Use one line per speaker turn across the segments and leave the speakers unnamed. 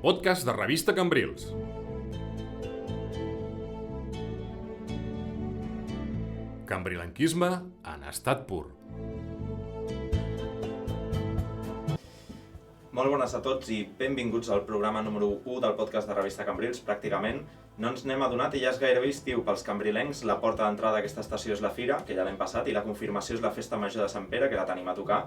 podcast de Revista Cambrils. Cambrilenquisme en estat pur.
Molt bones a tots i benvinguts al programa número 1 del podcast de Revista Cambrils. Pràcticament no ens n'hem adonat i ja és gairebé estiu pels cambrilencs. La porta d'entrada d'aquesta estació és la Fira, que ja l'hem passat, i la confirmació és la Festa Major de Sant Pere, que la tenim a tocar.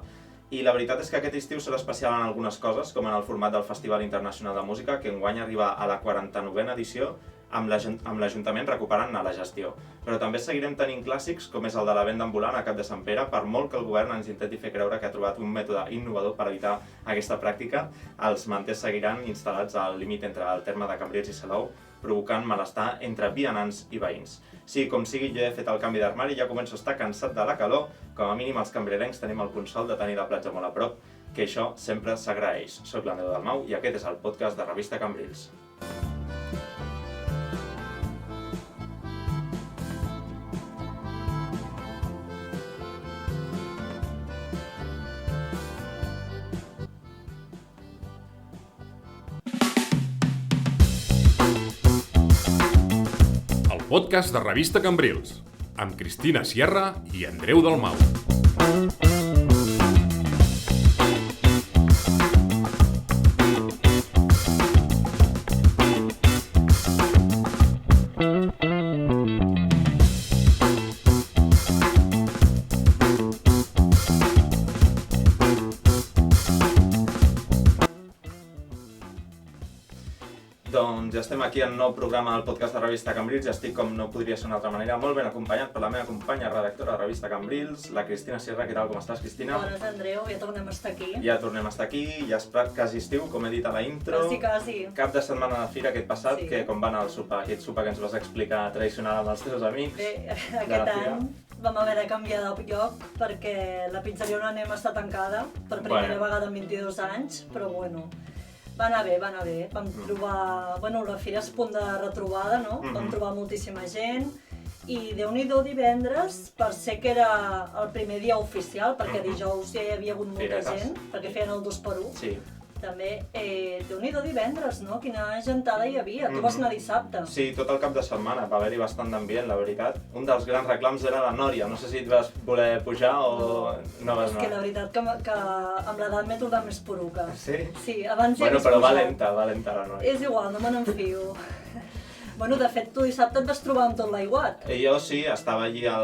I la veritat és que aquest estiu serà especial en algunes coses, com en el format del Festival Internacional de Música, que enguany arriba a la 49a edició, amb l'Ajuntament recuperant-ne la gestió. Però també seguirem tenint clàssics, com és el de la venda ambulant a Cap de Sant Pere, per molt que el govern ens intenti fer creure que ha trobat un mètode innovador per evitar aquesta pràctica. Els manters seguiran instal·lats al límit entre el terme de Cambrils i Salou, provocant malestar entre vianants i veïns. Sí, com sigui, jo he fet el canvi d'armari i ja començo a estar cansat de la calor. Com a mínim els cambrilencs tenim el consol de tenir la platja molt a prop, que això sempre s'agraeix. Soc l'Andreu Dalmau i aquest és el podcast de Revista Cambrils.
Podcast de Revista Cambrils, amb Cristina Sierra i Andreu Dalmau.
Doncs ja estem aquí en un nou programa del podcast de Revista Cambrils i estic, com no podria ser d'una altra manera, molt ben acompanyat per la meva companya redactora de Revista Cambrils, la Cristina Sierra. Què tal, com estàs, Cristina?
Bones, Andreu, ja tornem a estar aquí.
Ja tornem a estar aquí, ja és quasi estiu, com he dit a la intro.
Quasi.
Cap de setmana de fira aquest passat,
Sí.
que com va anar el sopar, aquest sopar que ens vas explicar tradicional amb els teus amics.
Bé, aquest any vam haver de canviar de lloc perquè la pizzeria on anem està tancada per primera vegada en 22 anys, però bueno, va anar bé. Vam trobar... la fira és punt de retrobada, no? Vam trobar moltíssima gent i Déu-n'hi-do divendres, per ser que era el primer dia oficial, perquè dijous ja hi havia hagut molta gent, perquè feien el 2x1.
Sí.
També, Déu-n'hi-do divendres, no? Quina gentada hi havia. Tu vas anar dissabte.
Sí, tot el cap de setmana, va haver-hi bastant d'ambient, la veritat. Un dels grans reclams era la Nòria, no sé si et vas voler pujar o no vas anar.
És que la veritat que amb l'edat m'he tornat més poruca.
Sí?
Sí, abans ja
Bueno,
hagués
però
pujat.
va lenta la Nòria.
És igual, no me n'enfio. Bueno, de fet, tu dissabte et vas trobar amb tot l'aiguat.
Jo sí, estava allí a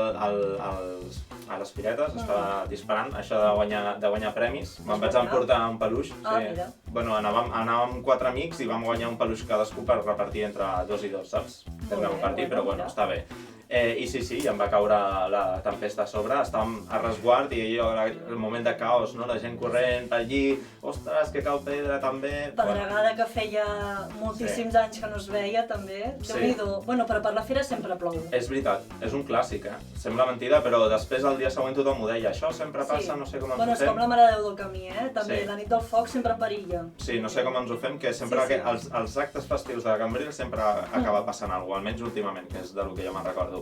les firetes, estava disparant, això de guanyar premis. Me'n vaig emportar un peluix.
Ah,
sí.
mira.
Bueno, anàvem 4 amics i vam guanyar un peluix cadascú per repartir entre 2 i 2, saps? Vam repartir, però bueno, està bé. I sí, em va caure la tempesta a sobre, estàvem a resguard i allò, el moment de caos, no? La gent corrent per allí, ostres, que cau pedra també.
Pedregada que feia moltíssims anys que no es veia també. Déu-n'hi-do. Bueno, però per la fira sempre plou.
És veritat, és un clàssic, Sembla mentida, però després el dia següent tothom ho deia. Això sempre passa, no sé com ens ho fem.
Bueno, és com la Mare de Déu del Camí, També la nit del foc sempre perilla.
Sí, no sé com ens ho fem, que sempre els actes festius de Cambrils sempre acaba passant alguna cosa, almenys últimament, que és del que jo me'n recordo.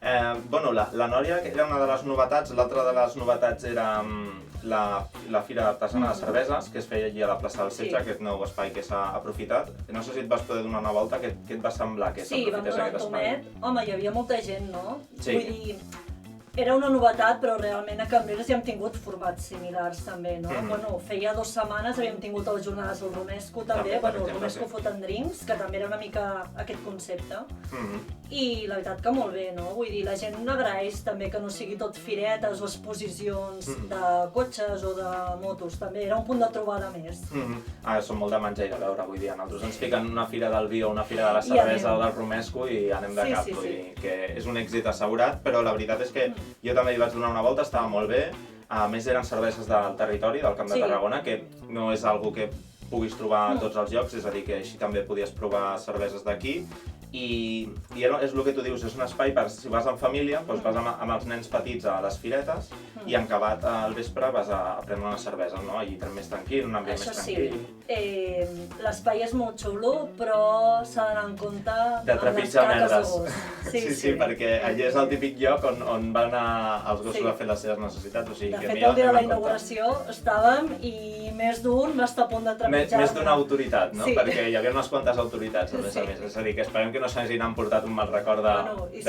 La Nòria era una de les novetats, l'altra de les novetats era la Fira Artesana de Cerveses, que es feia allí a la plaça del Setge, aquest nou espai que s'ha aprofitat. No sé si et vas poder donar una volta, què et va semblar que s'aprofités aquest espai?
Sí, vam donar un tomet. Home, hi havia molta gent, no?
Sí.
Vull dir, era una novetat, però realment a Cambrils ja hem tingut formats similars també, no? Bueno, feia 2 setmanes havíem tingut les jornades del Romesco també, el Romesco Food and Drinks, que també era una mica aquest concepte. I la veritat que molt bé, no? Vull dir, la gent agraeix també que no sigui tot firetes o exposicions de cotxes o de motos, també era un punt de trobada més.
Som molt de menjar i de beure, vull dir, a nosaltres ens fiquen una fira del vi o una fira de la cervesa o del Romesco i anem de cap, vull dir, que és un èxit assegurat, però la veritat és que jo també hi vaig donar una volta, estava molt bé. A més, eren cerveses del territori, del Camp de Tarragona, que no és algo que puguis trobar a tots els llocs, és a dir, que així també podies provar cerveses d'aquí. i és el que tu dius, és un espai per si vas en família, doncs vas amb els nens petits a les firetes i en acabat al vespre vas a prendre una cervesa, no? Allí més tranquil, un ambient més tranquil.
Això sí, l'espai és molt xulo, però s'ha d'anar en compte
de trepitjar merdes.
Sí,
perquè allà és el típic lloc on van els gossos a fer les seves necessitats. O sigui,
de fet, el dia de la inauguració estàvem i més d'un va estar a punt de trepitjar.
Més d'una autoritat, no? Perquè hi havia unes quantes autoritats, a més a més. És a dir, que esperem que no s'hagin emportat un mal record de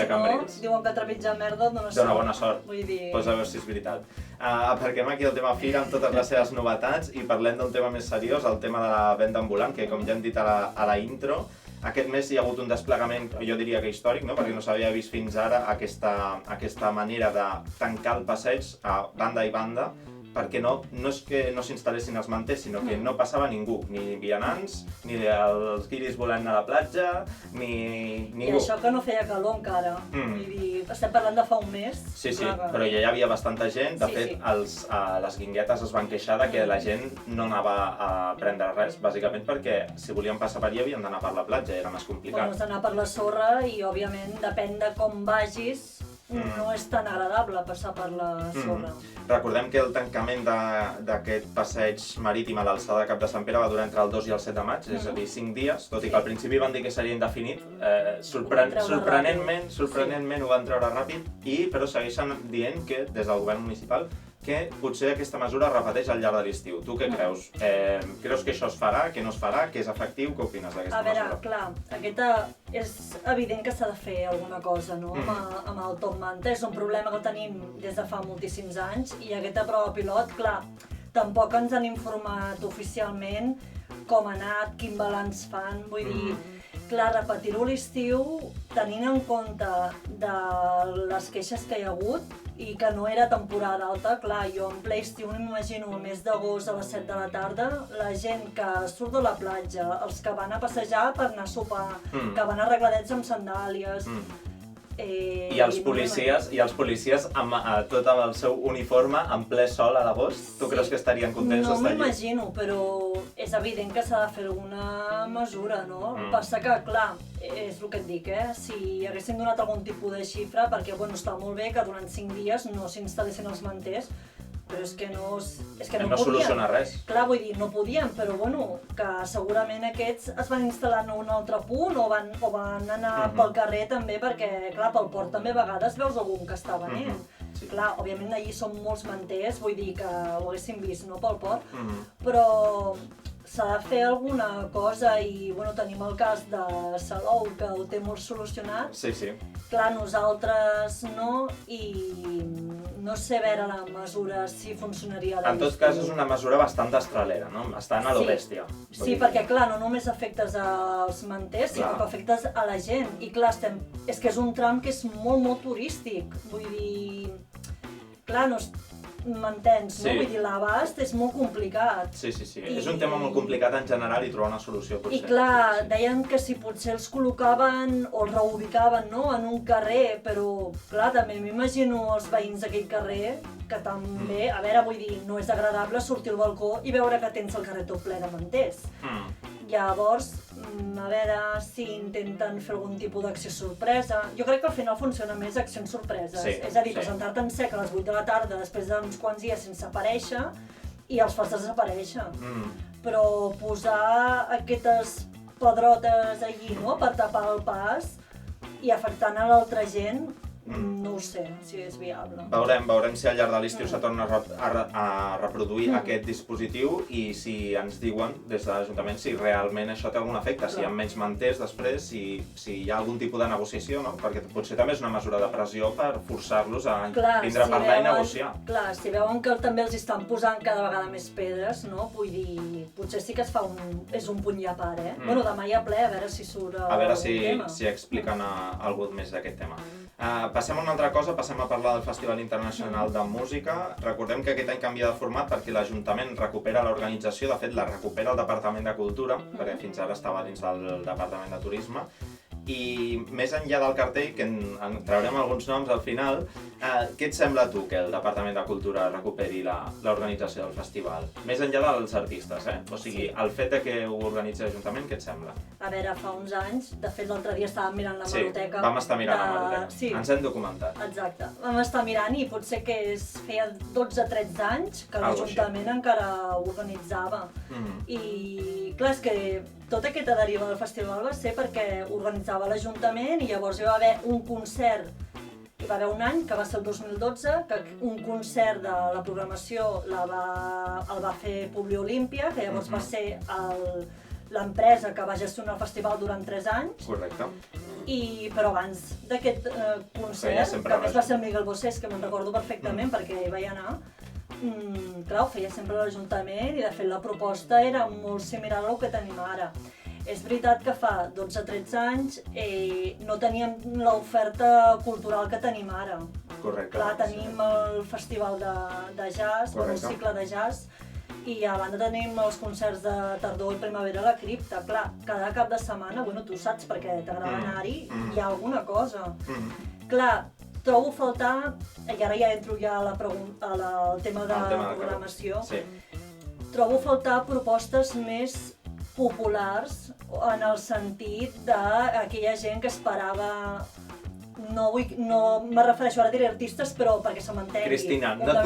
Cambrils.
I si no, diuen que trepitjar merda dona sort.
Dona bona sort.
Vull dir...
Pues a veure si és veritat. Aparquem aquí el tema Fira amb totes les seves novetats i parlem d'un tema més seriós, el tema de la venda ambulant, que com ja hem dit a la intro, aquest mes hi ha hagut un desplegament, jo diria que històric, no? Perquè no s'havia vist fins ara aquesta manera de tancar el passeig a banda i banda, perquè no és que no s'instal·lessin els manters, sinó que no passava ningú, ni vianants, ni els guiris volant a la platja, ni ningú.
I això que no feia calor encara, vull dir, estem parlant de fa un mes.
Sí, però ja hi havia bastanta gent, de fet les guinguetes es van queixar de que la gent no anava a prendre res, bàsicament perquè si volien passar per allà havien d'anar per la platja, era més complicat.
Bueno, has d'anar per la sorra i òbviament depèn de com vagis, no és tan agradable passar per la sorra.
Recordem que el tancament d'aquest passeig marítim a l'alçada de Cap de Sant Pere va durar entre el 2 i el 7 de maig, és a dir, 5 dies, tot i que al principi van dir que seria indefinit, sorprenentment ho van treure ràpid, però segueixen dient que, des del govern municipal, que potser aquesta mesura es repeteix al llarg de l'estiu. Tu què creus? Creus que això es farà, que no es farà, que és efectiu? Què opines d'aquesta mesura?
A veure, clar, és evident que s'ha de fer alguna cosa, no? Amb el Top Manta, és un problema que el tenim des de fa moltíssims anys i aquesta prova pilot, clar, tampoc ens han informat oficialment com ha anat, quin balanç fan, vull dir, clar, repetir-ho a l'estiu, tenint en compte de les queixes que hi ha hagut i que no era temporada alta, clar, jo en ple estiu m'imagino el mes d'agost a les 7 de la tarda, la gent que surt de la platja, els que van a passejar per anar a sopar, que van arregladets amb sandàlies...
I els policies amb tot el seu uniforme en ple sol a l'agost, tu creus que estarien contents d'estar allà?
No m'imagino, però és evident que s'ha de fer alguna mesura, no? Passa que, clar, és el que et dic, si haguessin donat algun tipus de xifra, perquè, bueno, està molt bé que durant 5 dies no s'instal·lessin els manters, però és que no podien.
No soluciona res.
Clar, vull dir, no podien, però bueno, que segurament aquests es van instal·lar en un altre punt o van anar pel carrer també, perquè, clar, pel port també a vegades veus algun que està venent. Clar, òbviament allí són molts manters, vull dir que ho haguéssim vist, no, pel port, però s'ha de fer alguna cosa i, bueno, tenim el cas de Salou, que ho té molt solucionat.
Sí.
Clar, nosaltres no, i no sé veure la mesura si funcionaria.
En tot cas, és una mesura bastant destralera, no? Bastant a lo bèstia.
Sí, perquè, clar, no només afectes als manters, sinó que afectes a la gent. I, clar, és que és un tram que és molt, molt turístic. Vull dir... Clar, no... M'entens, no? Vull dir, l'abast és molt complicat.
Sí. És un tema molt complicat en general i trobar una solució, potser.
I clar, deien que si potser els col·locaven o els reubicaven, no?, en un carrer, però clar, també m'imagino els veïns d'aquell carrer, que també, a veure, vull dir, no és agradable sortir al balcó i veure que tens el carrer tot ple de manters. Llavors, a veure si intenten fer algun tipus d'acció sorpresa. Jo crec que al final funciona més accions sorpreses. És a dir, presentar-te en sec a les 8 de la tarda després d'uns quants dies sense aparèixer i els fas desaparèixer. Però posar aquestes pedrotes allí, no?, per tapar el pas i afectant a l'altra gent, no ho sé si és viable.
Veurem si al llarg de l'estiu se torna a reproduir aquest dispositiu i si ens diuen des de l'Ajuntament si realment això té algun efecte, si hi ha menys manters després, si hi ha algun tipus de negociació, no? Perquè potser també és una mesura de pressió per forçar-los a vindre a parlar i negociar.
Clar, si veuen que també els estan posant cada vegada més pedres, no? Vull dir, potser sí que és un punt i a part, Bueno, demà hi ha ple, a veure si surt algun tema.
A veure si expliquen alguna més d'aquest tema. Passem a una altra cosa, passem a parlar del Festival Internacional de Música. Recordem que aquest any canvia de format perquè l'Ajuntament recupera l'organització, de fet la recupera el Departament de Cultura, perquè fins ara estava dins del Departament de Turisme, I més enllà del cartell, que en traurem alguns noms al final, què et sembla tu que el Departament de Cultura recuperi l'organització del festival? Més enllà dels artistes, O sigui, el fet de que ho organitzi l'Ajuntament, què et sembla?
A veure, fa uns anys, de fet l'altre dia estàvem mirant la hemeroteca.
Sí, vam estar mirant la hemeroteca.
Sí.
Ens hem documentat.
Exacte. Vam estar mirant i potser que feia 12-13 anys que l'Ajuntament encara ho organitzava. I clar, és que tota aquesta deriva del festival va ser perquè organitzava l'Ajuntament i llavors hi va haver un concert. Hi va haver un any, que va ser el 2012, que un concert de la programació el va fer Publi Olímpia, que llavors va ser l'empresa que va gestionar el festival durant 3 anys.
Correcte.
Però abans d'aquest concert, que a més va ser el Miguel Bosés, que me'n recordo perfectament perquè hi vaig anar, clar, ho feia sempre l'Ajuntament i de fet la proposta era molt similar al que tenim ara. És veritat que fa 12-13 anys no teníem l'oferta cultural que tenim ara.
Correcte.
Clar, tenim el festival de jazz, el cicle de jazz, i a banda tenim els concerts de tardor i primavera a la cripta. Clar, cada cap de setmana, tu saps perquè t'agrada anar-hi, hi ha alguna cosa. Clar, trobo faltar, i ara ja entro al tema de programació, trobo faltar propostes més populars en el sentit d'aquella gent que esperava, no me refereixo ara a dir artistes, però perquè se m'entengui.
Cristina, no et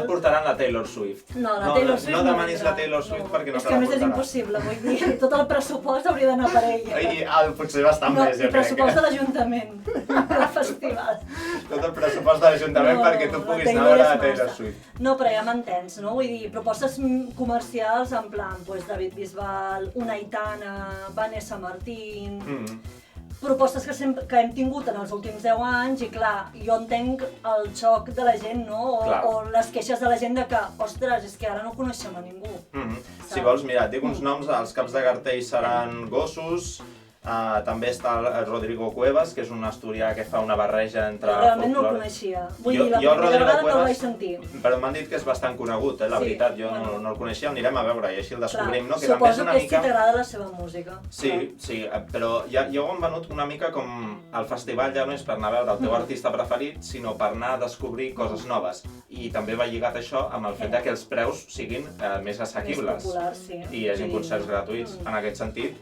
portaran la Taylor Swift.
No, la Taylor Swift
no demanis la Taylor Swift perquè no te la portaran.
És que a més és impossible, vull dir, tot el pressupost hauria d'anar per ella.
I potser bastant més, jo crec.
I pressupost de l'Ajuntament, del festival.
Tot el pressupost de l'Ajuntament perquè tu puguis anar a veure la Taylor Swift.
No, però ja m'entens, no? Vull dir, propostes comercials en plan, David Bisbal, una Aitana, Vanessa Martín... Propostes que hem tingut en els últims 10 anys i clar, jo entenc el xoc de la gent, no? O les queixes de la gent de que, ostres, és que ara no coneixem a ningú.
Si vols, mira, et dic uns noms, els caps de cartell seran Gossos, també està el Rodrigo Cuevas, que és un asturià que fa una barreja entre...
Realment no el coneixia. Vull dir, la primera vegada que el vaig sentir.
Però m'han dit que és bastant conegut, la veritat, jo no el coneixia, anirem a veure i així el descobrim, no?
Suposo que és que t'agrada la seva música.
Sí, però ja ho han venut una mica com el festival ja no és per anar a veure el teu artista preferit, sinó per anar a descobrir coses noves. I també va lligat això amb el fet que els preus siguin més assequibles.
Més populars, sí.
I hi hagi concerts gratuïts. En aquest sentit,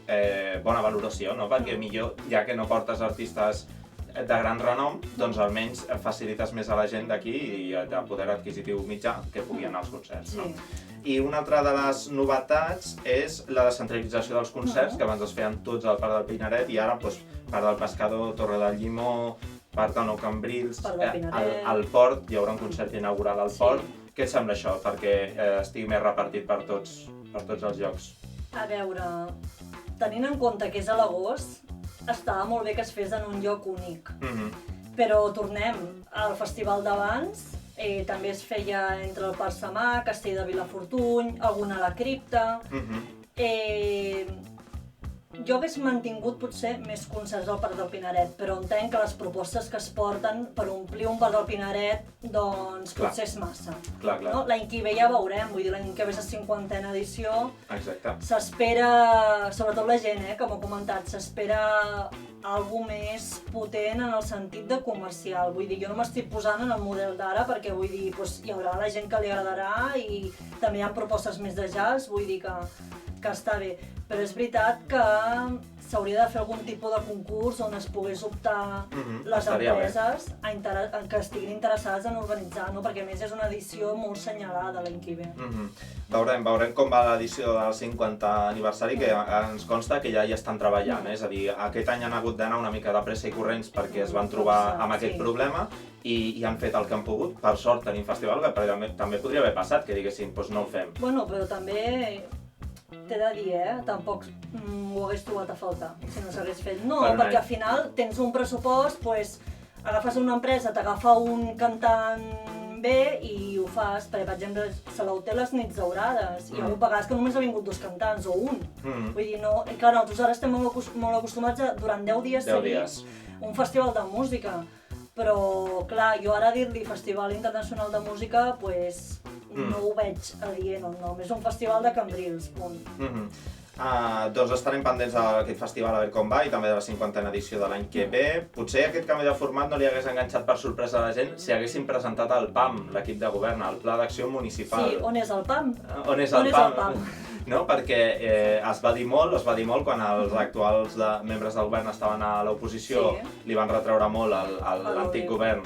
bona valoració, no? Perquè millor, ja que no portes artistes de gran renom, doncs almenys facilites més a la gent d'aquí i de poder adquisitiu mitjà que pugui anar als concerts. I una altra de les novetats és la descentralització dels concerts, que abans es feien tots al Parc del Pinaret i ara Parc del Pescador, Torre del Llimó, Parc de Nou Cambrils, al Port, hi haurà un concert inaugural al Port. Què et sembla això, perquè estigui més repartit per tots els llocs?
A veure, tenint en compte que és a l'agost, estava molt bé que es fes en un lloc únic. Però tornem al festival d'abans, també es feia entre el Parc Samà, Castell de Vilafortuny, alguna a la cripta. Jo hagués mantingut potser més concerts al Parc del Pinaret, però entenc que les propostes que es porten per omplir un Parc del Pinaret, doncs potser és massa. L'any que ve ja veurem, vull dir, l'any que ve és la 50a edició.
Exacte.
S'espera, sobretot la gent, que m'ho ha comentat, s'espera algo més potent en el sentit de comercial. Vull dir, jo no m'estic posant en el model d'ara perquè vull dir, hi haurà la gent que li agradarà i també hi ha propostes més de jazz, vull dir que està bé. Però és veritat que s'hauria de fer algun tipus de concurs on es pogués optar les empreses que estiguin interessades en organitzar, perquè a més és una edició molt senyalada l'any que ve.
Veurem com va l'edició del 50 aniversari, que ens consta que ja hi estan treballant, és a dir, aquest any han hagut d'anar una mica de pressa i corrents perquè es van trobar amb aquest problema i han fet el que han pogut. Per sort tenim festival, que també podria haver passat, que diguéssim, doncs no el fem.
Bueno, però també t'he de dir, tampoc ho hagués trobat a faltar, si no s'hagués fet. No, perquè al final tens un pressupost, agafes una empresa, t'agafa un cantant bé i ho fas, perquè per exemple Salou té les nits daurades, i hi ha vegades que només ha vingut 2 cantants o un. Vull dir, no, i clar, nosaltres ara estem molt acostumats a durant 10 dies seguir un festival de música, però clar, jo ara dir-li Festival Internacional de Música, no ho veig adient el nom, és un festival de Cambrils, punt.
Doncs estarem pendents d'aquest festival a veure com va i també de la 50a edició de l'any que ve. Potser aquest canvi de format no li hagués enganxat per sorpresa a la gent si haguessin presentat el PAM, l'equip de govern, el Pla d'Acció Municipal.
Sí, on és el PAM?
On és el PAM? No? Perquè es va dir molt quan els actuals membres del govern estaven a l'oposició, li van retreure molt a l'antic govern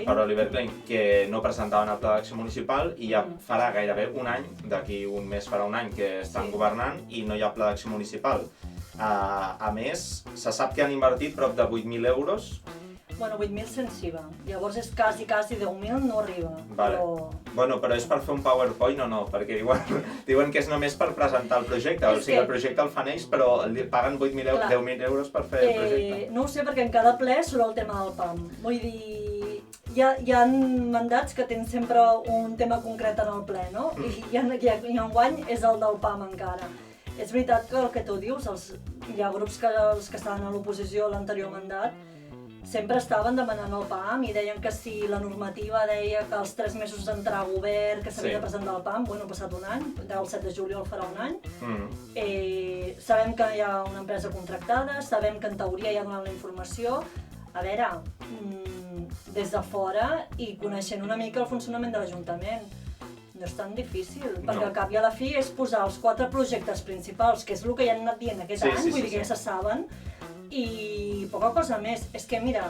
per Oliver Klein, que no presentaven el Pla d'Acció Municipal i ja farà gairebé un any, d'aquí un mes farà un any que estan governant i no hi ha Pla d'Acció Municipal. A més, se sap que han invertit prop de 8.000 euros.
Bueno, 8.000 sense IVA. Llavors és quasi 10.000, no arriba.
Vale. Però és per fer un PowerPoint o no? Perquè diuen que és només per presentar el projecte. O sigui, el projecte el fan ells, però paguen 10.000 euros per fer el projecte.
No ho sé, perquè en cada ple surt el tema del PAM. Vull dir, hi ha mandats que tenen sempre un tema concret en el ple, no? I enguany és el del PAM encara. És veritat que el que tu dius, hi ha grups que estaven a l'oposició a l'anterior mandat, sempre estaven demanant el PAM i deien que si la normativa deia que els 3 mesos d'entrar a govern, que s'havia de presentar el PAM, bueno, ha passat un any, el 7 de juliol farà un any. Sabem que hi ha una empresa contractada, sabem que en teoria ja donen la informació. A veure, des de fora i coneixent una mica el funcionament de l'Ajuntament, no és tan difícil, perquè al cap i a la fi és posar els 4 projectes principals, que és el que ja han anat dient aquest any, vull dir que ja se saben, i poca cosa més. És que mira,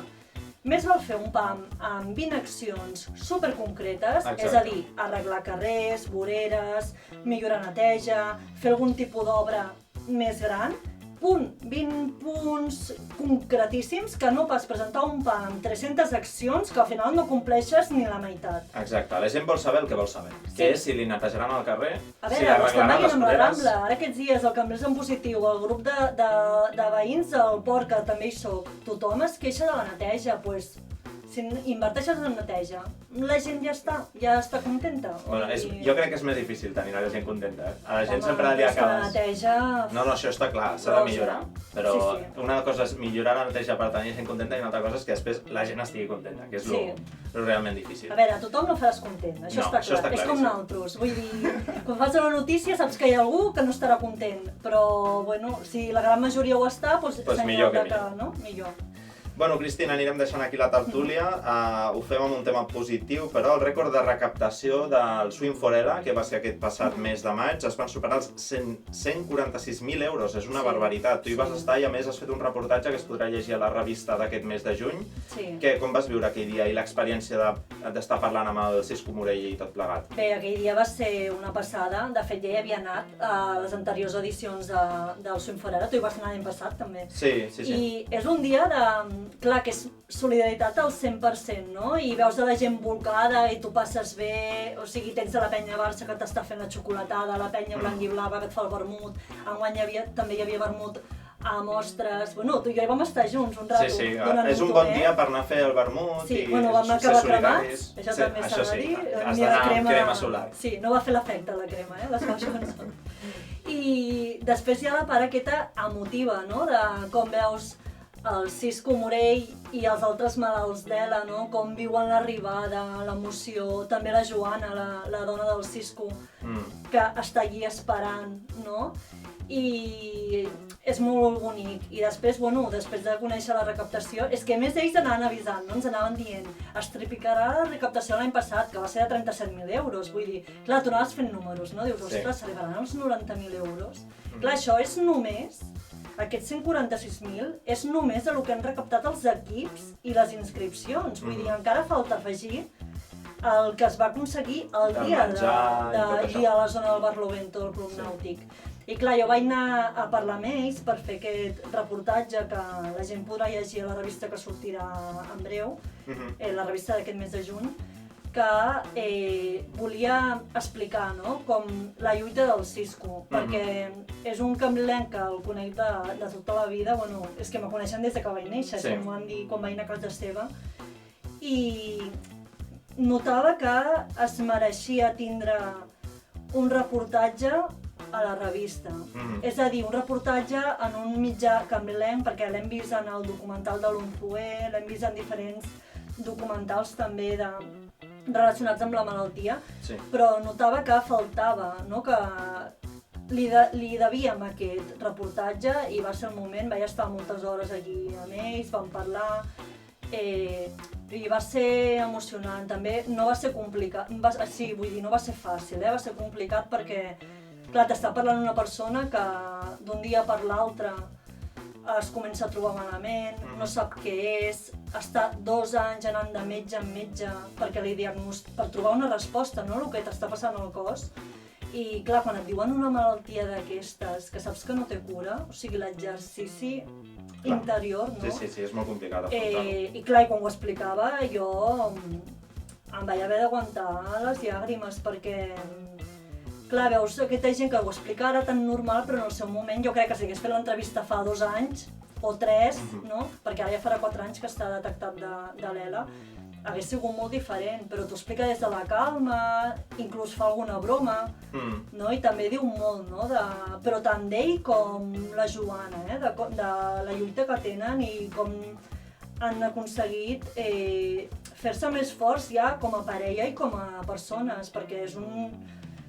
més val fer un PAM amb 20 accions superconcretes, és a dir, arreglar carrers, voreres, millorar neteja, fer algun tipus d'obra més gran, 20 punts concretíssims que no pas presentar un PAM amb 300 accions que al final no compleixes ni la meitat.
Exacte, la gent vol saber el que vol saber, que és si li netejaran el carrer, si
arreglaran
les voreres...
amb la Rambla. Ara aquests dies, el Cambrils en positiu, el grup de veïns del Port, que també hi soc, tothom es queixa de la neteja, doncs si inverteixes en neteja, la gent ja està contenta.
Bueno, jo crec que és més difícil tenir la gent contenta, A la gent sempre li acabes... No, això està clar, s'ha de millorar. Però una cosa és millorar la neteja per tenir gent contenta i una altra cosa és que després la gent estigui contenta, que és el realment difícil.
A veure, tothom no faràs content, això està clar. És com nosaltres, vull dir, quan fas una notícia saps que hi ha algú que no estarà content, però, bueno, si la gran majoria ho està, doncs
millor que
millor.
Bueno, Cristina, anirem deixant aquí la tertúlia. Ho fem amb un tema positiu, però el rècord de recaptació del Swim Forella, que va ser aquest passat mes de maig, es van superar els 146.000 euros. És una barbaritat. Tu hi vas estar i a més has fet un reportatge que es podrà llegir a la revista d'aquest mes de juny. Com vas viure aquell dia i l'experiència d'estar parlant amb el Cisco Morell i tot plegat?
Bé, aquell dia va ser una passada. De fet, ja hi havia anat a les anteriors edicions del Swim Forella. Tu hi vas anar l'any passat, també.
Sí.
I és un dia de... Clar, que és solidaritat al 100%, no? I veus de la gent volcada i tu passes bé, o sigui, tens de la penya Barça que t'està fent la xocolatada, la penya blanc i blava que et fa el vermut, enguany també hi havia vermut a mostres, bueno, tu i jo hi vam estar junts un rato.
Sí, és un bon dia per anar a fer el vermut i
vam acabar cremats, això també s'ha de dir.
Has d'anar amb crema solar.
Sí, no va fer l'efecte la crema, les coses. I després hi ha la part aquesta emotiva, no?, de com veus el Cisco Morell i els altres malalts d'ELA, no?, com viuen l'arribada, l'emoció, també la Joana, la dona del Cisco, que està allí esperant, no? I és molt bonic. I després, després de conèixer la recaptació, és que a més ells anaven avisant, no? Ens anaven dient, es triplicarà la recaptació l'any passat, que va ser de 37.000 euros, vull dir, clar, tu anaves fent números, no? Dius, ostres, s'arribaran els 90.000 euros? Clar, això és només... Aquests 146.000 és només el que han recaptat els equips i les inscripcions. Vull dir, encara falta afegir el que es va aconseguir el dia d'allí a la zona del Barlovento, del Club Nàutic. I clar, jo vaig anar a parlar amb ells per fer aquest reportatge que la gent podrà llegir a la revista que sortirà en breu, la revista d'aquest mes de juny, que volia explicar, no?, com la lluita del Cisco, perquè és un cambrilenc que el conec de tota la vida, és que me coneixen des que vaig néixer, com van dir quan vaig anar a casa seva, i notava que es mereixia tindre un reportatge a la revista. És a dir, un reportatge en un mitjà cambrilenc, perquè l'hem vist en el documental de l'Unzué, l'hem vist en diferents documentals també relacionats amb la malaltia, però notava que faltava, no?, que li devíem aquest reportatge i va ser el moment, vaig estar moltes hores allí amb ells, vam parlar, i va ser emocionant. També no va ser complicat, no va ser fàcil, va ser complicat perquè, clar, t'està parlant una persona que d'un dia per l'altre es comença a trobar malament, no sap què és, està 2 anys anant de metge en metge perquè per trobar una resposta, no?, el que t'està passant al cos. I clar, quan et diuen una malaltia d'aquestes, que saps que no té cura, o sigui, l'exercici interior, no?
Sí, és molt complicat afrontar-ho.
I clar, quan ho explicava, jo em vaig haver d'aguantar les llàgrimes, perquè, clar, veus aquesta gent que ho explica ara tan normal, però en el seu moment jo crec que si hagués fet l'entrevista fa 2 anys, o 3, no? Perquè ara ja farà 4 anys que està detectat de l'ELA, hagués sigut molt diferent, però t'ho explica des de la calma, inclús fa alguna broma, no? I també diu molt, no? Però tant d'ell com la Joana, de la lluita que tenen i com han aconseguit fer-se més forts ja com a parella i com a persones, perquè és un...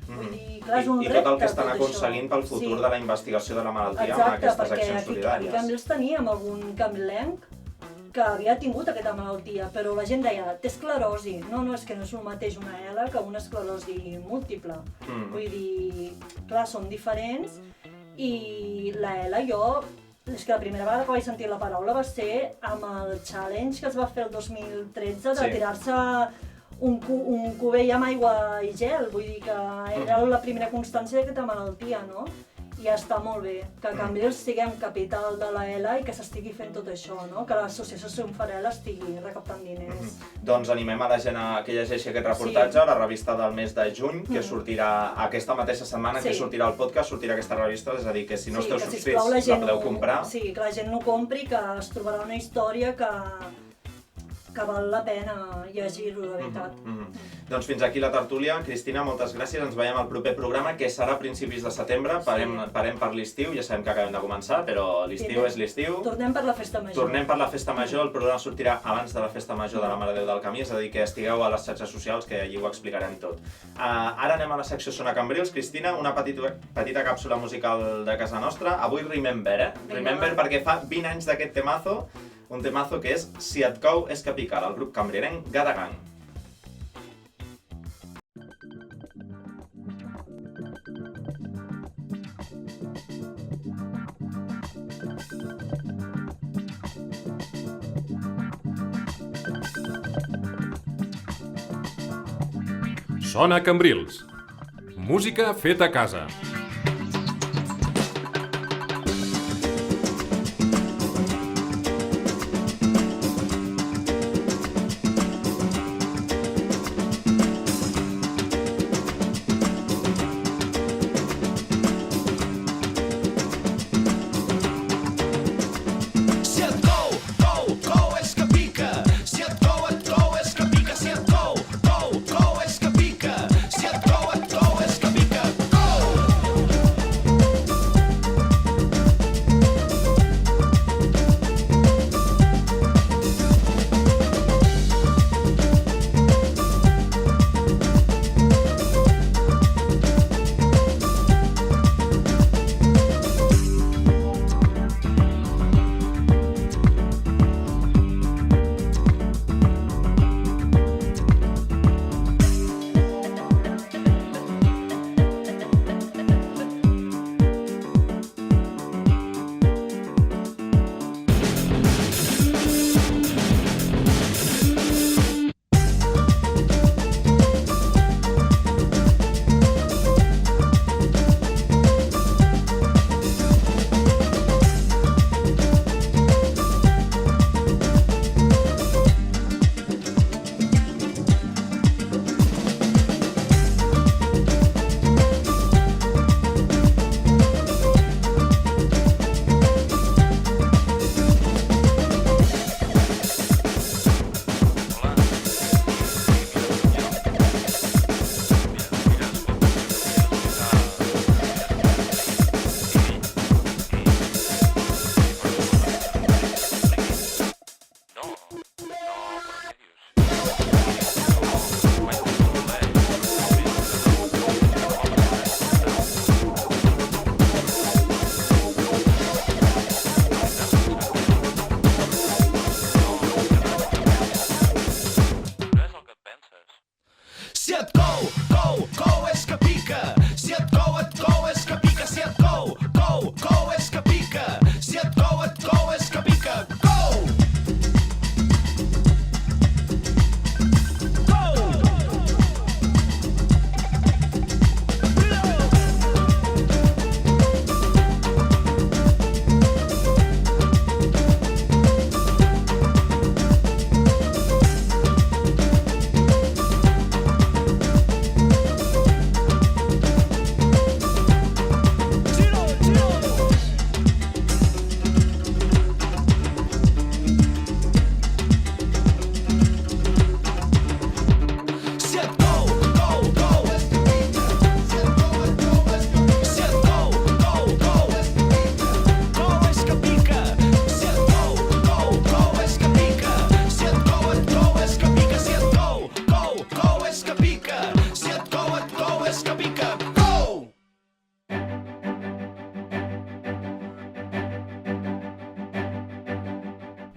Vull dir, clar, és un repte,
tot el que estan aconseguint pel futur de la investigació de la malaltia amb aquestes accions solidàries. Exacte, perquè a Cambrils teníem algun cambrilenc que havia tingut aquesta malaltia, però la gent deia, té esclerosi. No, és que no és el mateix una ELA que una esclerosi múltiple. Vull dir, clar, són diferents i la ELA és que la primera vegada que vaig sentir la paraula va ser amb el challenge que es va fer el 2013 de tirar-se un cubell amb aigua i gel, vull dir que era la primera constància d'aquesta malaltia, no? I està molt bé, que a Cambrils siguem capital de la ELA i que s'estigui fent tot això, no? Que l'associació Sonfarel estigui recaptant diners. Doncs animem a la gent que llegeixi aquest reportatge, la revista del mes de juny, que sortirà aquesta mateixa setmana, que sortirà el podcast, sortirà aquesta revista, és a dir, que si no esteu subscrits la podeu comprar.
Sí, que la gent no compri, que es trobarà una història que val la pena llegir-ho, de veritat.
Doncs fins aquí la tertúlia. Cristina, moltes gràcies. Ens veiem al proper programa, que serà a principis de setembre. Parem per l'estiu, ja sabem que acabem de començar, però l'estiu és l'estiu.
Tornem per la festa major.
Tornem per la festa major. El programa sortirà abans de la festa major de la Mare de Déu del Camí, és a dir, que estigueu a les xarxes socials, que allí ho explicarem tot. Ara anem a la secció Sona Cambrils. Cristina, una petita càpsula musical de casa nostra. Avui Remember, Remember perquè fa 20 anys d'aquest temazo, un temazo que és Si et cou és que pica, del grup cambrilenc Gadagang.
Sona Cambrils. Música feta a casa.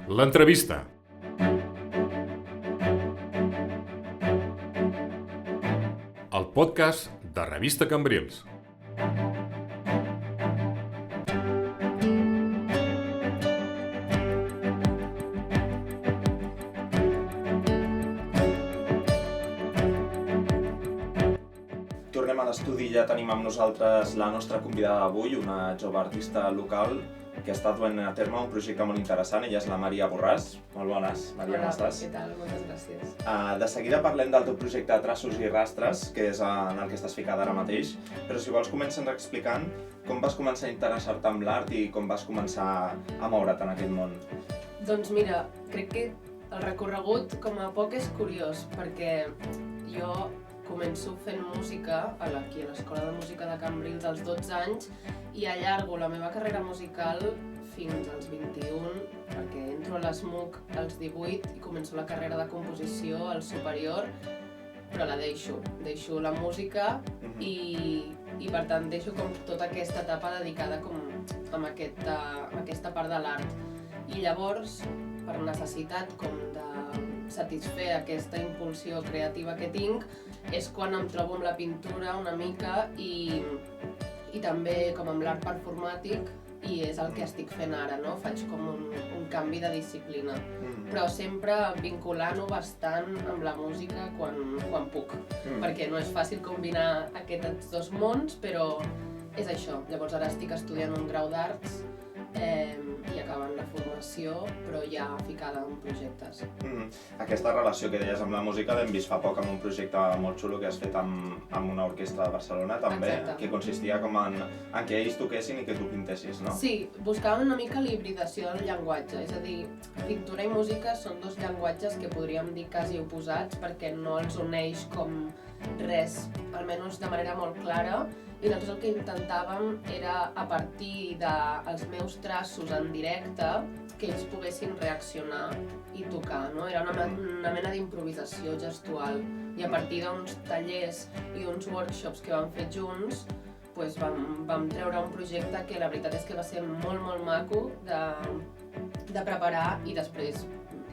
L'entrevista. El podcast de Revista Cambrils.
Tornem a l'estudi i ja tenim amb nosaltres la nostra convidada d'avui, una jove artista local que està duent a terme un projecte molt interessant. Ella és la Maria Borràs. Molt bones, Maria, com estàs?
Què tal? Moltes gràcies.
De seguida parlem del teu projecte Traços i Rastres, que és en el que estàs ficada ara mateix, però si vols comença'ns explicant com vas començar a interessar-te amb l'art i com vas començar a moure't en aquest món.
Doncs mira, crec que el recorregut com a poc és curiós, perquè jo començo fent música aquí a l'Escola de Música de Cambrils als 12 anys i allargo la meva carrera musical fins als 21, perquè entro a l'ESMUC als 18 i començo la carrera de composició al superior, però la deixo la música i per tant deixo com tota aquesta etapa dedicada com a aquesta part de l'art. I llavors, per necessitat com de satisfer aquesta impulsió creativa que tinc, és quan em trobo amb la pintura una mica i també com amb l'art performàtic, i és el que estic fent ara, no? Faig com un canvi de disciplina, però sempre vinculant-ho bastant amb la música quan puc, perquè no és fàcil combinar aquests dos mons, però és això. Llavors ara estic estudiant un grau d'arts i acabant la formació, però ja ficada en projectes.
Aquesta relació que deies amb la música l'hem vist fa poc amb un projecte molt xulo que has fet amb una orquestra de Barcelona, també. Exacte. Que consistia com en que ells toquessin i que tu pintessis, no?
Sí, buscaven una mica l'hibridació del llenguatge, és a dir, pintura i música són dos llenguatges que podríem dir quasi oposats perquè no els uneix com res, almenys de manera molt clara, i nosaltres el que intentàvem era, a partir dels meus traços en directe, que ells poguessin reaccionar i tocar, no? Era una mena d'improvisació gestual, i a partir d'uns tallers i uns workshops que vam fer junts, doncs vam treure un projecte que la veritat és que va ser molt, molt maco de preparar, i després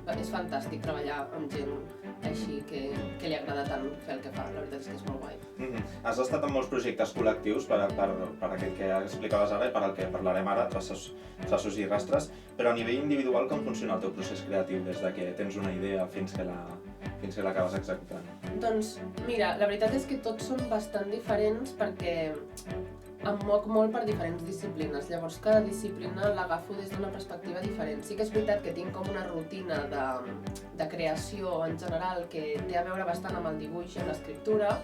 és fantàstic treballar amb gent així que li agrada tant fer el que fa, la veritat és que és molt guai.
Has estat en molts projectes col·lectius per aquest que explicaves ara i per al que parlarem ara, traços i rastres, però a nivell individual com funciona el teu procés creatiu des de que tens una idea fins que l'acabes executant?
Doncs mira, la veritat és que tots són bastant diferents perquè em moc molt per diferents disciplines, llavors cada disciplina l'agafo des d'una perspectiva diferent. Sí que és veritat que tinc com una rutina de creació en general que té a veure bastant amb el dibuix i amb l'escriptura,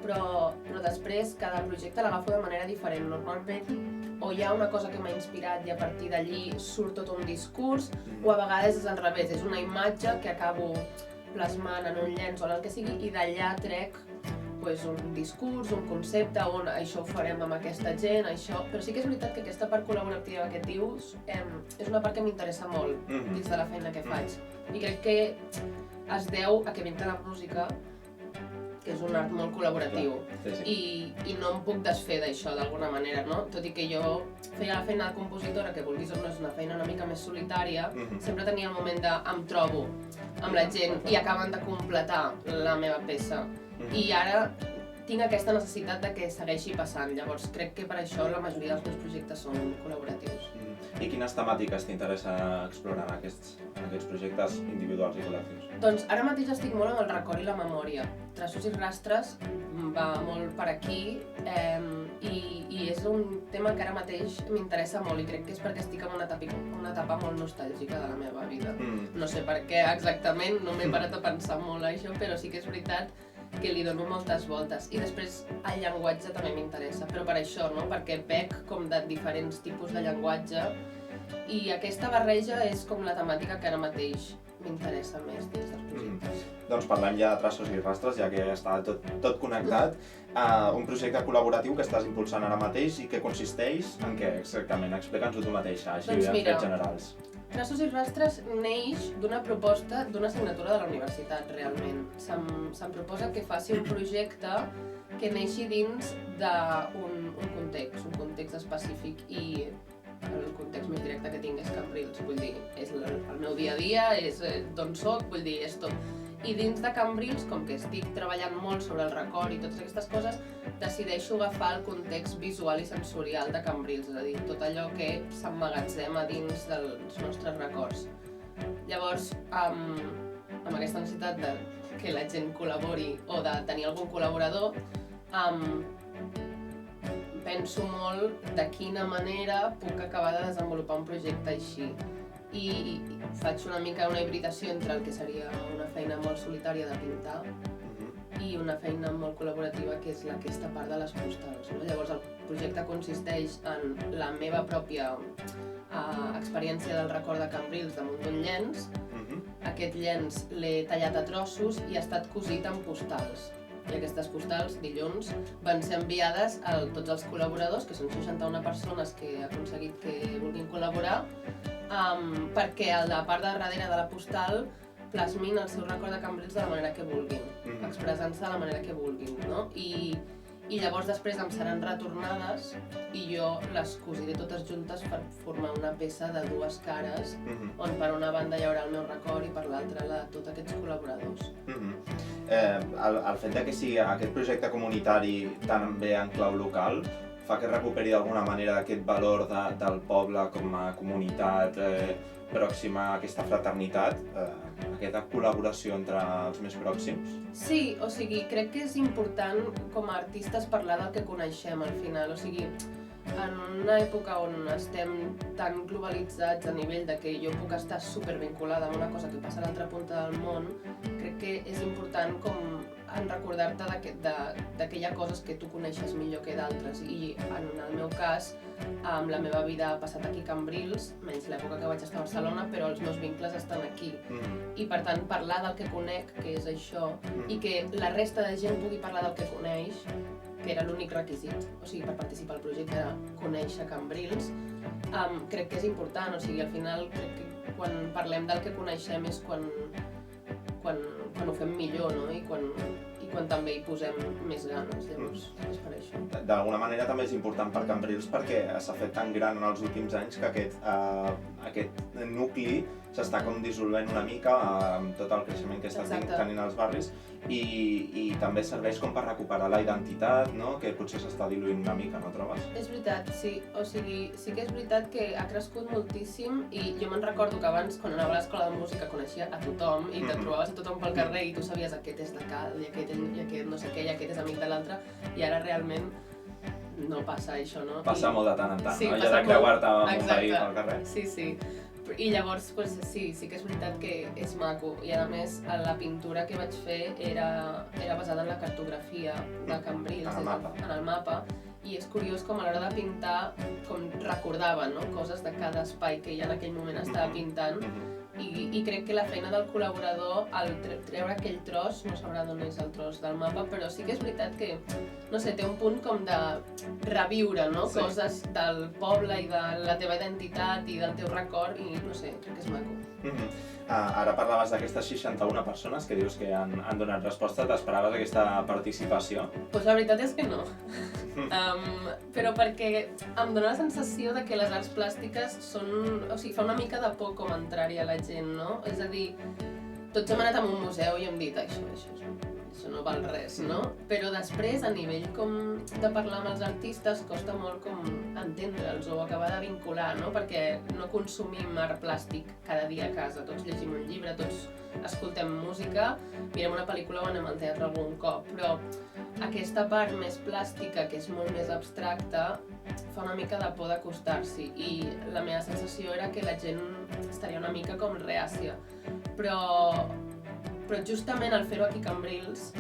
però després cada projecte l'agafo de manera diferent. Normalment o hi ha una cosa que m'ha inspirat i a partir d'allí surt tot un discurs, o a vegades és al revés, és una imatge que acabo plasmant en un llenç o en el que sigui i d'allà trec un discurs, un concepte, on això ho farem amb aquesta gent, això... Però sí que és veritat que aquesta part col·laborativa que dius és una part que m'interessa molt dins de la feina que faig. I crec que es deu a que vinc de la música, que és un art molt col·laboratiu, i no em puc desfer d'això d'alguna manera, no? Tot i que jo feia la feina de compositora, que vulguis o no és una feina una mica més solitària, sempre tenia el moment de em trobo amb la gent i acaben de completar la meva peça. I ara tinc aquesta necessitat de que segueixi passant, llavors crec que per això la majoria dels meus projectes són col·laboratius.
I quines temàtiques t'interessa explorar en aquests projectes individuals i col·lectius?
Doncs ara mateix estic molt amb el record i la memòria. Traços i rastres va molt per aquí i és un tema que ara mateix m'interessa molt i crec que és perquè estic en una etapa molt nostàlgica de la meva vida. No sé per què exactament, no m'he parat a pensar molt a això, però sí que és veritat que li dono moltes voltes. I després el llenguatge també m'interessa, però per això, no? Perquè bec com de diferents tipus de llenguatge i aquesta barreja és com la temàtica que ara mateix m'interessa més dins dels projectes.
Doncs parlem ja de Traços i Rastres, ja que està tot connectat. Un projecte col·laboratiu que estàs impulsant ara mateix i que consisteix en què exactament? Explica'ns-ho tu mateixa, així en trets generals.
Traços i Rastres neix d'una proposta d'una assignatura de la universitat, realment. Se'm proposa que faci un projecte que neixi dins d'un context específic i el context més directe que tinc és Cambrils, vull dir, és el meu dia a dia, és d'on soc, vull dir, és tot. I dins de Cambrils, com que estic treballant molt sobre el record i totes aquestes coses, decideixo agafar el context visual i sensorial de Cambrils, és a dir, tot allò que s'emmagatzema dins dels nostres records. Llavors, amb aquesta necessitat de que la gent col·labori o de tenir algun col·laborador, penso molt de quina manera puc acabar de desenvolupar un projecte així. I faig una mica una hibridació entre el que seria una feina molt solitària de pintar i una feina molt col·laborativa, que és aquesta part de les postals. Llavors, el projecte consisteix en la meva pròpia experiència del record de Cambrils damunt d'un llenç. Aquest llenç l'he tallat a trossos i ha estat cosit en postals. I aquestes postals, dilluns, van ser enviades a tots els col·laboradors, que són 61 persones que he aconseguit que vulguin col·laborar, perquè a la part de darrere de la postal plasmin el seu record de Cambrils de la manera que vulguin, expressant-se de la manera que vulguin, no? I llavors després em seran retornades i jo les cosiré totes juntes per formar una peça de dues cares, on per una banda hi haurà el meu record i per l'altra la de tots aquests col·laboradors.
El fet que sigui aquest projecte comunitari també en clau local fa que recuperi d'alguna manera aquest valor del poble com a comunitat pròxima a aquesta fraternitat, aquesta col·laboració entre els més pròxims?
Sí, o sigui, crec que és important com a artistes parlar del que coneixem al final, o sigui, en una època on estem tan globalitzats a nivell de que jo puc estar supervinculada amb una cosa que passa a l'altra punta del món, crec que és important com en recordar-te que hi ha coses que tu coneixes millor que d'altres, i en el meu cas, la meva vida ha passat aquí a Cambrils, menys l'època que vaig estar a Barcelona, però els meus vincles estan aquí. I per tant, parlar del que conec, que és això, i que la resta de gent pugui parlar del que coneix, que era l'únic requisit, o sigui, per participar al projecte era conèixer Cambrils, crec que és important, o sigui, al final crec que quan parlem del que coneixem és quan ho fem millor, no? I quan també hi posem més ganes, llavors és per això.
D'alguna manera també és important per Cambrils perquè s'ha fet tan gran en els últims anys que aquest nucli s'està com dissolvent una mica amb tot el creixement que està tenint als barris i també serveix com per recuperar la identitat, no? Que potser s'està diluint una mica, no trobes?
És veritat, sí. O sigui, sí que és veritat que ha crescut moltíssim i jo me'n recordo que abans, quan anava a l'escola de música, coneixia a tothom i te'n trobaves a tothom pel carrer i tu sabies aquest és de cal i aquest no sé què i aquest és amic de l'altre, i ara realment no passa això, no?
Passa molt de tant en tant,
sí,
no? Ja de creuar-te amb un veí pel carrer.
Sí. I llavors, pues, sí que és veritat que és maco. I a més, la pintura que vaig fer era basada en la cartografia de Cambrils, en el mapa. I és curiós com a l'hora de pintar, com recordava, no? Coses de cada espai que ja en aquell moment estava pintant. I crec que la feina del col·laborador, al treure aquell tros, no sabrà d'on és el tros del mapa, però sí que és veritat que, no sé, té un punt com de reviure, no? Sí. Coses del poble i de la teva identitat i del teu record i, no sé, crec que és maco.
Ara parlaves d'aquestes 61 persones que dius que han donat resposta. T'esperaves aquesta participació?
Doncs la veritat és que no. Però perquè em dóna la sensació de que les arts plàstiques són... O sigui, fa una mica de por com entrar-hi a la gent, no? És a dir, tots hem anat a un museu i hem dit això no val res, no? Però després, a nivell com de parlar amb els artistes, costa molt com entendre'ls o acabar de vincular, no? Perquè no consumim art plàstic cada dia a casa, tots llegim un llibre, tots escoltem música, mirem una pel·lícula o anem al teatre algun cop, però aquesta part més plàstica, que és molt més abstracta, fa una mica de por d'acostar-s'hi i la meva sensació era que la gent estaria una mica com reàcia, però justament al fer-ho aquí a Cambrils,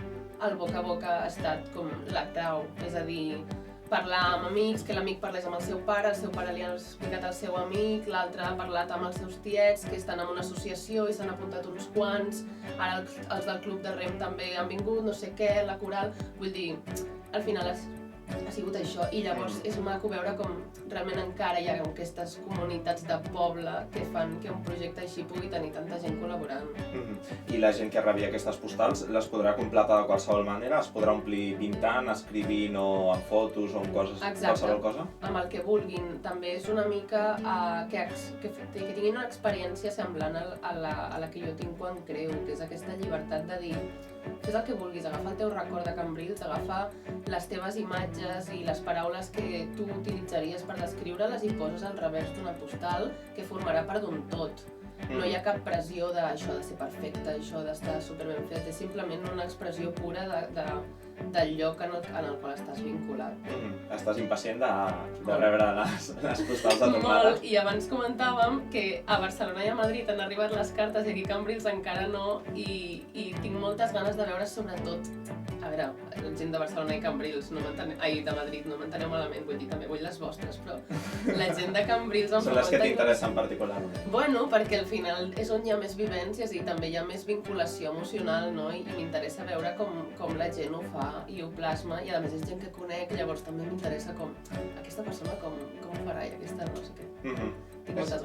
el boca a boca ha estat com la clau, és a dir, parlar amb amics, que l'amic parlés amb el seu pare li ha explicat al seu amic, l'altre ha parlat amb els seus tiets, que estan en una associació i s'han apuntat uns quants, ara els del club de rem també han vingut, no sé què, la coral, vull dir, al final ha sigut això, i llavors és maco veure com realment encara hi ha aquestes comunitats de poble que fan que un projecte així pugui tenir tanta gent col·laborant.
I la gent que rebia aquestes postals les podrà completar de qualsevol manera? Es podrà omplir pintant, escrivint o amb fotos o amb coses, qualsevol cosa?
Amb el que vulguin. També és una mica que tinguin una experiència semblant a la que jo tinc quan creo, que és aquesta llibertat de dir fes el que vulguis, agafa el teu record de Cambrils, agafa les teves imatges i les paraules que tu utilitzaries per descriure-les i poses al revers d'una postal que formarà part d'un tot. No hi ha cap pressió d'això de ser perfecte, això d'estar superben fet, és simplement una expressió pura del lloc en el qual estàs vinculat.
Estàs impacient de rebre les postals de tornada?
Molt, i abans comentàvem que a Barcelona i a Madrid han arribat les cartes i aquí a Cambrils encara no, i tinc moltes ganes de veure sobretot, a veure, la gent de Barcelona i Cambrils, de Madrid, no m'enteneu malament, vull dir, també vull les vostres, però la gent de Cambrils em fa molta il·lusió.
Són les que t'interessen particularment?
Bueno, perquè al final és on hi ha més vivències i també hi ha més vinculació emocional, no? I m'interessa veure com la gent ho fa i ho plasma, i a més és gent que conec, llavors també m'interessa com aquesta persona com ho farà i aquesta no sé què.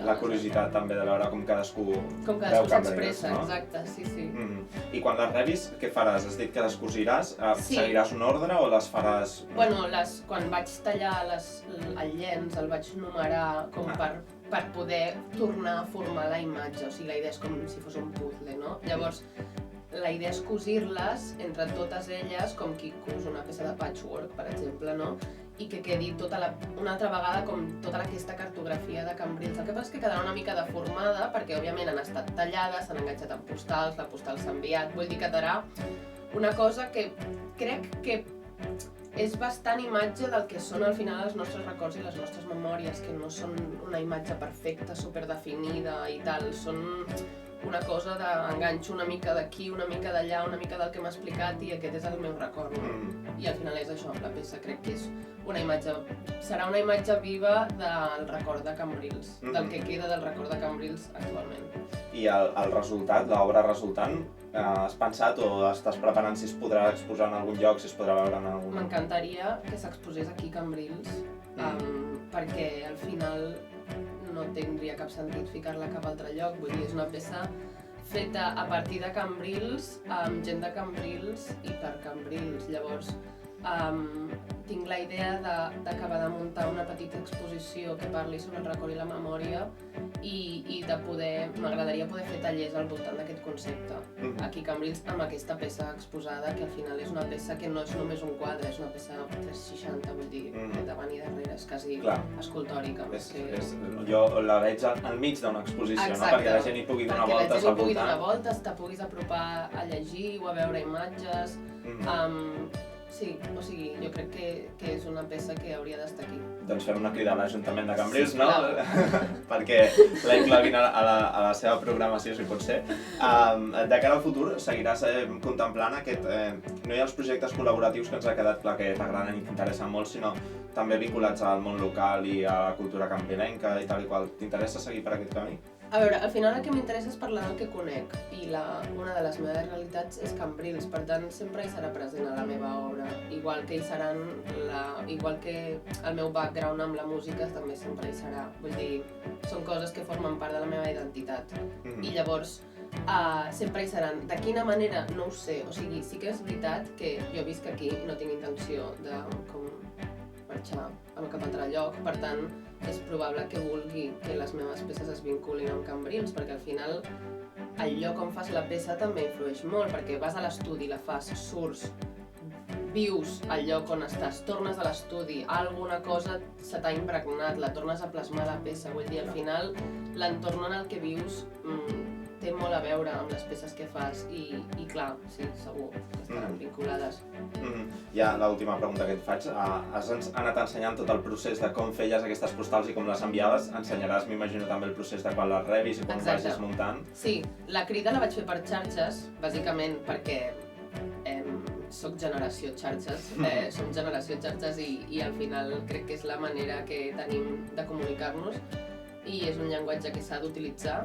La curiositat també de veure com cadascú
s'expressa, no? Exacte, sí.
I quan les rebis, què faràs? Has dit que les cosiràs? Seguiràs un ordre o les faràs?
Bueno, quan vaig tallar el llenç el vaig numerar com per poder tornar a formar la imatge, o sigui, la idea és com si fos un puzzle, no? Llavors, la idea és cosir-les entre totes elles com qui cus una peça de patchwork, per exemple, no? I que quedi una altra vegada com tota aquesta cartografia de Cambrils. El que passa és que quedarà una mica deformada perquè, òbviament, han estat tallades, s'han enganxat amb postals, la postal s'ha enviat, vull dir que quedarà una cosa que crec que és bastant imatge del que són al final els nostres records i les nostres memòries, que no són una imatge perfecta, superdefinida i tal, són una cosa d'enganxo una mica d'aquí, una mica d'allà, una mica del que m'ha explicat i aquest és el meu record, no? I al final és això, la peça crec que és serà una imatge viva del record de Cambrils, del que queda del record de Cambrils actualment.
I el resultat, l'obra resultant, has pensat o estàs preparant si es podrà exposar en algun lloc, si es podrà veure en algun...
M'encantaria que s'exposés aquí a Cambrils, perquè al final no tindria cap sentit ficar-la a cap altre lloc, vull dir, és una peça feta a partir de Cambrils, amb gent de Cambrils i per Cambrils, llavors tinc la idea d'acabar de muntar una petita exposició que parli sobre el record i la memòria i m'agradaria poder fer tallers al voltant d'aquest concepte aquí a Cambrils amb aquesta peça exposada, que al final és una peça que no és només un quadre, és una peça 360, vull dir, de davant i darrere, és quasi escultòrica.
Jo la veig al mig d'una exposició, no? Perquè la gent hi pugui donar voltes al voltant.
Perquè la gent hi pugui donar voltes, te puguis apropar a llegir o a veure imatges. Sí, o sigui, jo crec que és una peça que hauria d'estar aquí.
Doncs fem una crida a l'Ajuntament de Cambrils, no? Perquè la incloguin a la seva programació, si pot ser. De cara al futur, seguiràs contemplant aquest... No hi ha els projectes col·laboratius que ens ha quedat clar que t'agraden i t'interessen molt, sinó també vinculats al món local i a la cultura cambrilenca i tal i qual. T'interessa seguir per aquest camí?
A veure, al final el que m'interessa és parlar del que conec i una de les meves realitats és Cambrils, per tant sempre hi serà present a la meva obra, igual que igual que el meu background amb la música també sempre hi serà, vull dir, són coses que formen part de la meva identitat i llavors sempre hi seran. De quina manera? No ho sé, o sigui, sí que és veritat que jo visc aquí i no tinc intenció de marxar a cap altre lloc, per tant és probable que vulgui que les meves peces es vinculin amb Cambrils, perquè al final el lloc on fas la peça també influeix molt, perquè vas a l'estudi, la fas, surts, vius al lloc on estàs, tornes a l'estudi, alguna cosa se t'ha impregnat, la tornes a plasmar a la peça, vull dir, al final l'entorn en el que vius té molt a veure amb les peces que fas i clar, sí, segur que estaran vinculades.
Ja l'última pregunta que et faig, has anat ensenyant tot el procés de com feies aquestes postals i com les enviaves, ensenyaràs, m'imagino, també el procés de quan les rebis i quan ho vagis muntant?
Sí, la crida la vaig fer per xarxes, bàsicament perquè soc generació xarxes, som generació xarxes i al final crec que és la manera que tenim de comunicar-nos i és un llenguatge que s'ha d'utilitzar.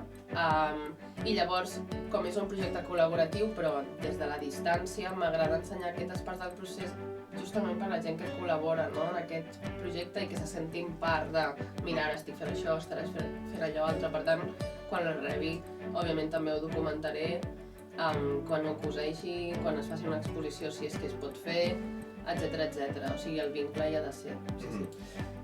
I llavors, com és un projecte col·laboratiu, però des de la distància, m'agrada ensenyar aquestes parts del procés justament per la gent que col·labora, no?, en aquest projecte i que se sentin part de mira, ara estic fent això, estaràs fent allò altre. Per tant, quan el rebi, òbviament també ho documentaré, quan ho coseixi, quan es faci una exposició, si és que es pot fer, etc. O sigui, el vincle hi ha de ser. Sí.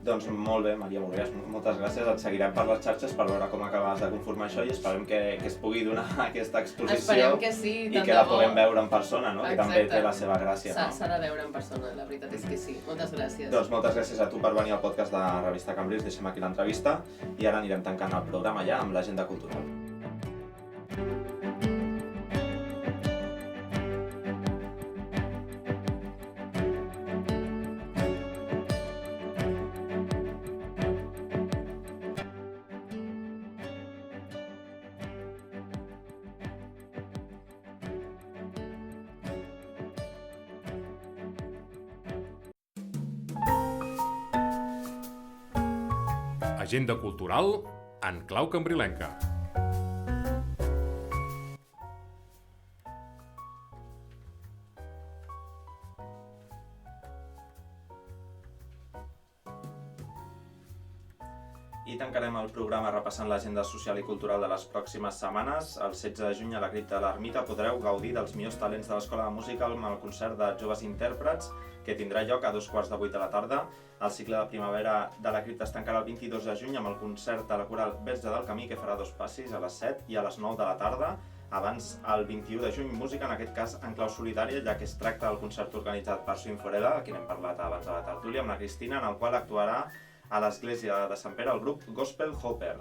Doncs molt bé, Maria Morgués, moltes gràcies. Et seguirem per les xarxes per veure com acabes de conformar això i esperem que es pugui donar aquesta exposició.
Esperem que sí,
i que la puguem veure en persona, no? Que també té la seva gràcia.
S'ha de veure en persona, la veritat és que sí. Moltes gràcies.
Doncs moltes gràcies a tu per venir al podcast de Revista Cambrils. Deixem aquí l'entrevista i ara anirem tancant el programa ja amb l'agenda cultural.
Agenda cultural en clau cambrilenca.
I tancarem el programa repassant l'agenda social i cultural de les pròximes setmanes. El 16 de juny a la Cripta de l'Ermita podreu gaudir dels millors talents de l'Escola de Música amb el concert de joves intèrprets que tindrà lloc a 7:15 de la tarda. El cicle de primavera de la Cripta es tancarà el 22 de juny amb el concert de la coral Verge del Camí que farà 2 passis a les 7 i a les 9 de la tarda. Abans, el 21 de juny, música, en aquest cas en clau solitària, ja que es tracta del concert organitzat per Swing Forella, a qui n'hem parlat abans de la tertúlia, amb la Cristina, en el qual actuarà a l'església de Sant Pere el grup Gospel Hopper.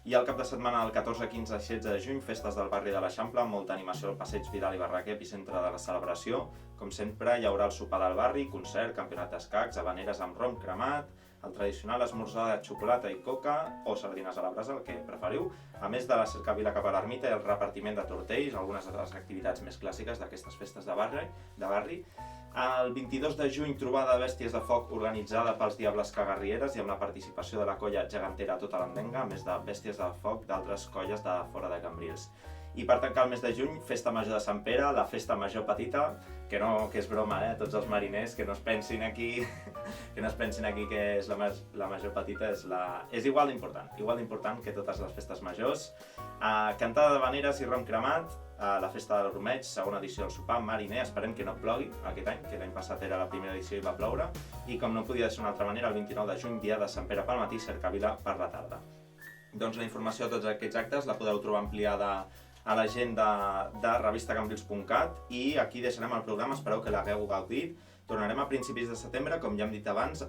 I el cap de setmana del 14, 15 i 16 de juny, festes del barri de l'Eixample, amb molta animació al passeig Vidal i Barraquer, epicentre de la celebració. Com sempre, hi haurà el sopar del barri, concert, campionat d'escacs, habaneres amb rom cremat, el tradicional esmorzar de xocolata i coca o sardines a la brasa, el que preferiu, a més de la cercavila cap a l'ermita i el repartiment de tortells, algunes de les activitats més clàssiques d'aquestes festes de barri. El 22 de juny, trobada de bèsties de foc organitzada pels Diables Cagarrieres i amb la participació de la colla gegantera Tota l'Endenga, a més de bèsties de foc d'altres colles de fora de Cambrils. I per tancar el mes de juny, Festa Major de Sant Pere, la Festa Major Petita, que és broma, tots els mariners, que no es pensin aquí que és la Major Petita, és igual d'important que totes les festes majors. Cantada d'habaneres i rom cremat, la Festa del Romeig, segona edició del sopar mariner, esperem que no plogui aquest any, que l'any passat era la primera edició i va ploure, i com no podia ser d'una altra manera, el 29 de juny, dia de Sant Pere pel matí, cercavila per la tarda. Doncs la informació de tots aquests actes la podeu trobar ampliada a l'agenda de revistacambrils.cat i aquí deixarem el programa, espereu que l'hagueu gaudit. Tornarem a principis de setembre, com ja hem dit abans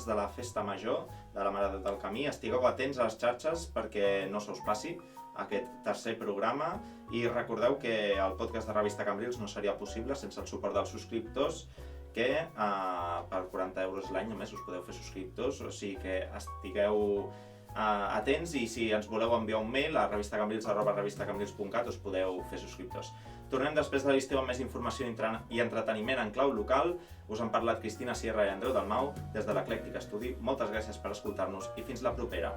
de la Festa Major de la Mare del Camí. Estigueu atents a les xarxes perquè no se us passi aquest tercer programa i recordeu que el podcast de Revista Cambrils no seria possible sense el suport dels subscriptors que per 40 euros l'any només us podeu fer subscriptors, o sigui que estigueu atents i si ens voleu enviar un mail a revistacambrils@revistacambrils.cat us podeu fer subscriptors. Tornem després de l'estiu amb més informació i entreteniment en clau local. Us han parlat Cristina Sierra i Andreu Dalmau des de l'Eclèctic Estudi. Moltes gràcies per escoltar-nos i fins la propera.